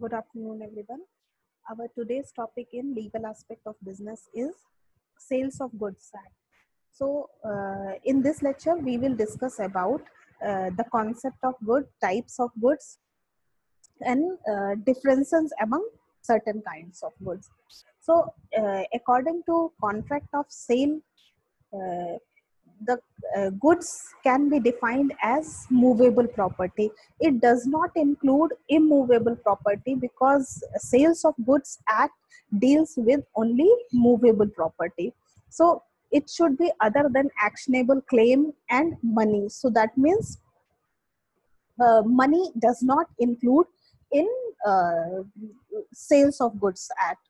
Good afternoon, everyone. Our today's topic in legal aspect of business is Sales of Goods Act. So, in this lecture, we will discuss about the concept of good, types of goods, and differences among certain kinds of goods. So, according to contract of sale, uh, the goods can be defined as movable property. It does not include immovable property because Sales of Goods Act deals with only movable property. So it should be other than actionable claim and money. So that means money does not include in uh, Sales of Goods Act.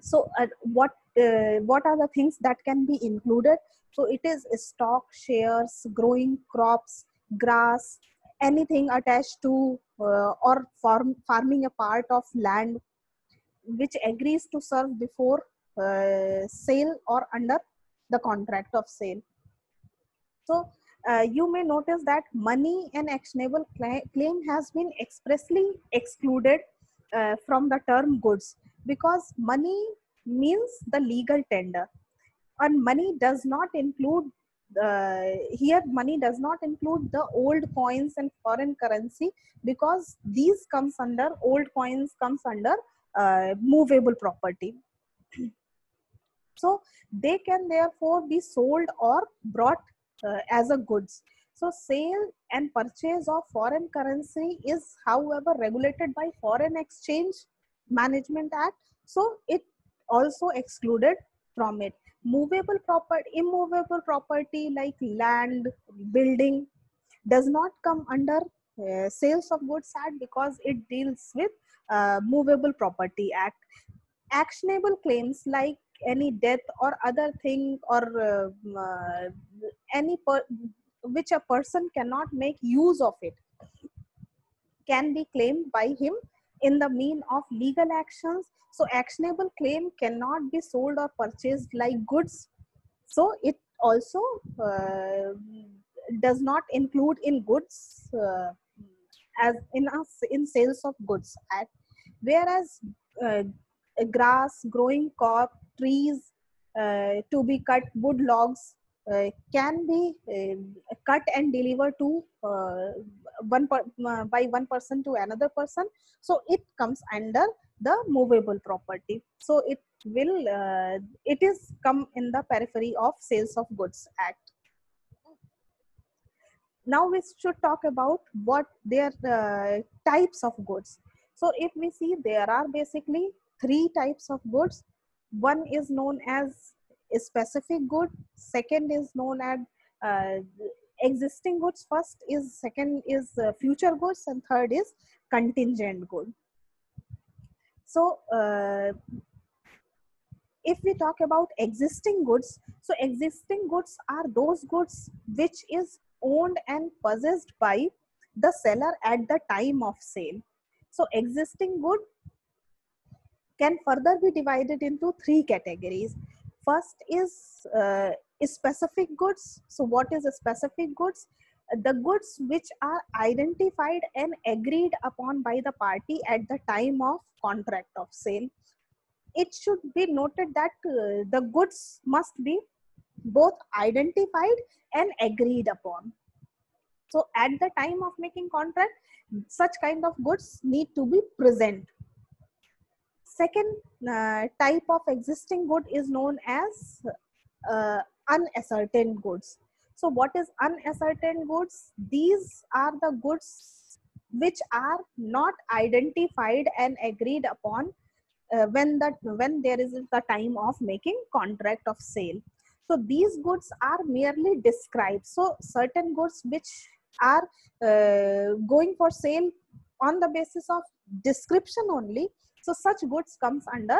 So what are the things that can be included? So it is stock, shares, growing crops, grass, anything attached to or farming a part of land which agrees to serve before sale or under the contract of sale. So you may notice that money and actionable claim has been expressly excluded from the term goods, because money means the legal tender, and money does not include here money does not include the old coins and foreign currency, because these comes under old coins comes under movable property. So they can therefore be sold or brought as a goods. So sale and purchase of foreign currency is however regulated by Foreign Exchange Management Act, so it also excluded from it. Immovable property like land, building does not come under Sales of Goods Act because it deals with Movable Property Act. Actionable claims like any death or other thing, or any which a person cannot make use of it, can be claimed by him in the mean of legal actions. So actionable claim cannot be sold or purchased like goods, so it also uh, does not include in goods, as in us in Sales of Goods Act. Whereas uh, grass, growing crop, trees, to be cut, wood logs can be cut and delivered to by one person to another person, so it comes under the movable property. So it is come in the periphery of Sales of Goods Act. Now we should talk about what their types of goods. So if we see, there are basically three types of goods. One is known as a specific good, second is known as uh, existing goods, second is future goods, and third is contingent good. So if we talk about existing goods, so existing goods are those goods which is owned and possessed by the seller at the time of sale. So existing good can further be divided into three categories. First is specific goods. So what is a specific goods? The goods which are identified and agreed upon by the party at the time of contract of sale. It should be noted that the goods must be both identified and agreed upon. So at the time of making contract, such kind of goods need to be present. Second type of existing good is known as uh, unascertained goods. So what is unascertained goods? These are the goods which are not identified and agreed upon when there is the time of making contract of sale. So these goods are merely described. So certain goods which are going for sale on the basis of description only, so such goods comes under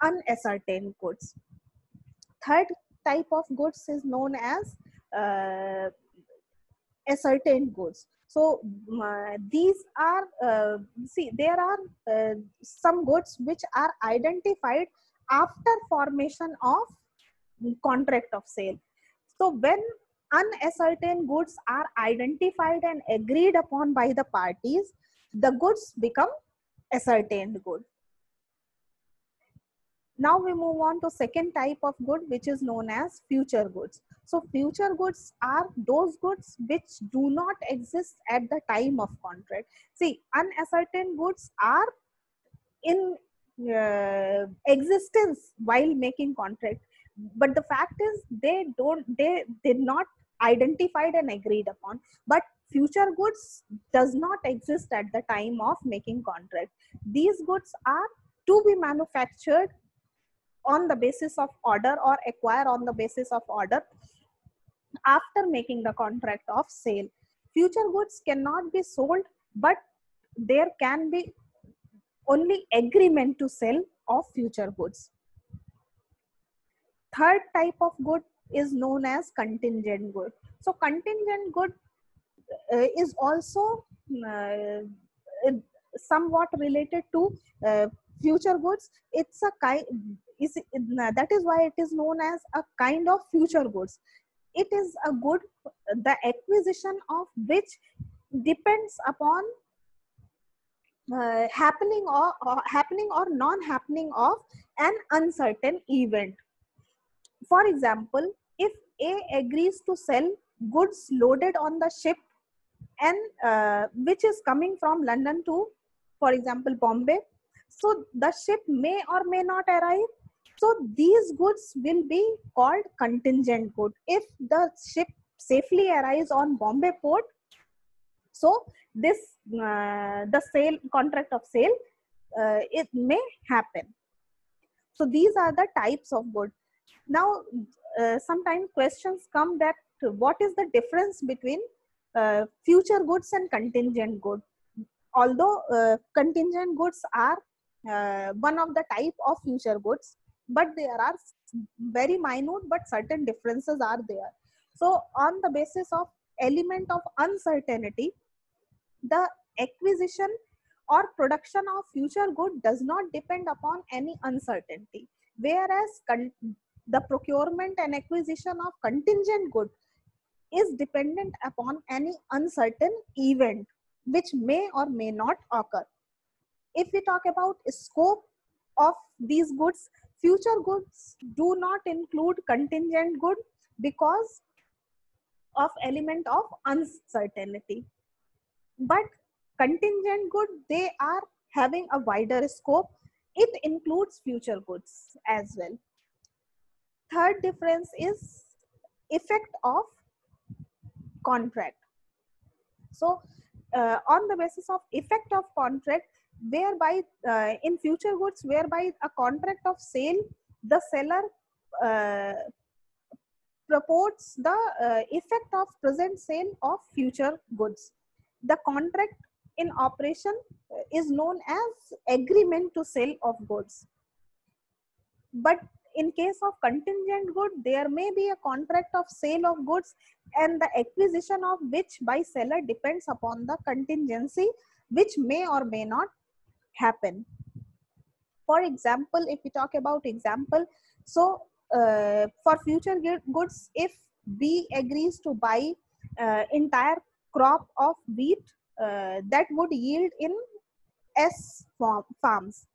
unascertained goods. Third type of goods is known as uh, ascertained goods. So these are there are some goods which are identified after formation of contract of sale. So when unascertained goods are identified and agreed upon by the parties, the goods become ascertained good. Now we move on to second type of good, which is known as future goods. So future goods are those goods which do not exist at the time of contract. See, unascertained goods are in existence while making contract, but the fact is they did not identified and agreed upon. But future goods does not exist at the time of making contract. These goods are to be manufactured on the basis of order or acquire on the basis of order after making the contract of sale. Future goods cannot be sold, but there can be only agreement to sell of future goods. Third type of good is known as contingent good. So contingent good is also somewhat related to future goods. It's a kind is that is why it is known as a kind of future goods. It is a good, the acquisition of which depends upon happening or non-happening of an uncertain event. For example, if A agrees to sell goods loaded on the ship and which is coming from London to, for example, Bombay, so the ship may or may not arrive. So these goods will be called contingent good. If the ship safely arrives on Bombay port, so this the sale contract of sale it may happen. So these are the types of good. Now sometimes questions come that what is the difference between future goods and contingent good. Although contingent goods are one of the type of future goods, but there are very minute but certain differences are there. So on the basis of element of uncertainty, the acquisition or production of future good does not depend upon any uncertainty, whereas the procurement and acquisition of contingent good is dependent upon any uncertain event which may or may not occur. If we talk about scope of these goods, future goods do not include contingent good because of element of uncertainty. But contingent good, they are having a wider scope. It includes future goods as well. Third difference is effect of contract. So on the basis of effect of contract, whereby in future goods, whereby a contract of sale, the seller purports the effect of present sale of future goods. The contract in operation is known as agreement to sale of goods. But in case of contingent good, there may be a contract of sale of goods and the acquisition of which by seller depends upon the contingency which may or may not happen. For example, if we talk about example, so for future goods, if B agrees to buy entire crop of wheat that would yield in S farms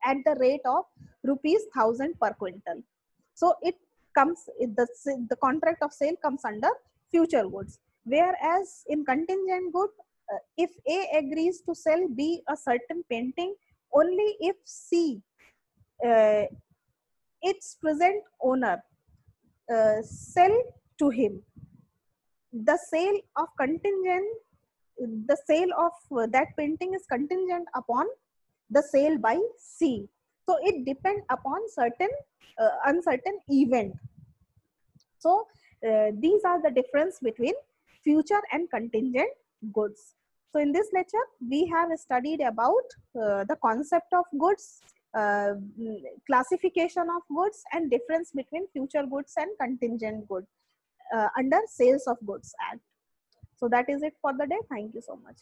at the rate of ₹1,000 per quintal. So it comes, the contract of sale comes under future goods. Whereas in contingent good, if A agrees to sell B a certain painting, only if C, its present owner, sell to him, the sale of contingent, the sale of that painting is contingent upon the sale by C. So it depends upon certain uncertain event. So these are the difference between future and contingent goods. So in this lecture, we have studied about the concept of goods, classification of goods, and difference between future goods and contingent goods under Sales of Goods Act. So that is it for the day. Thank you so much.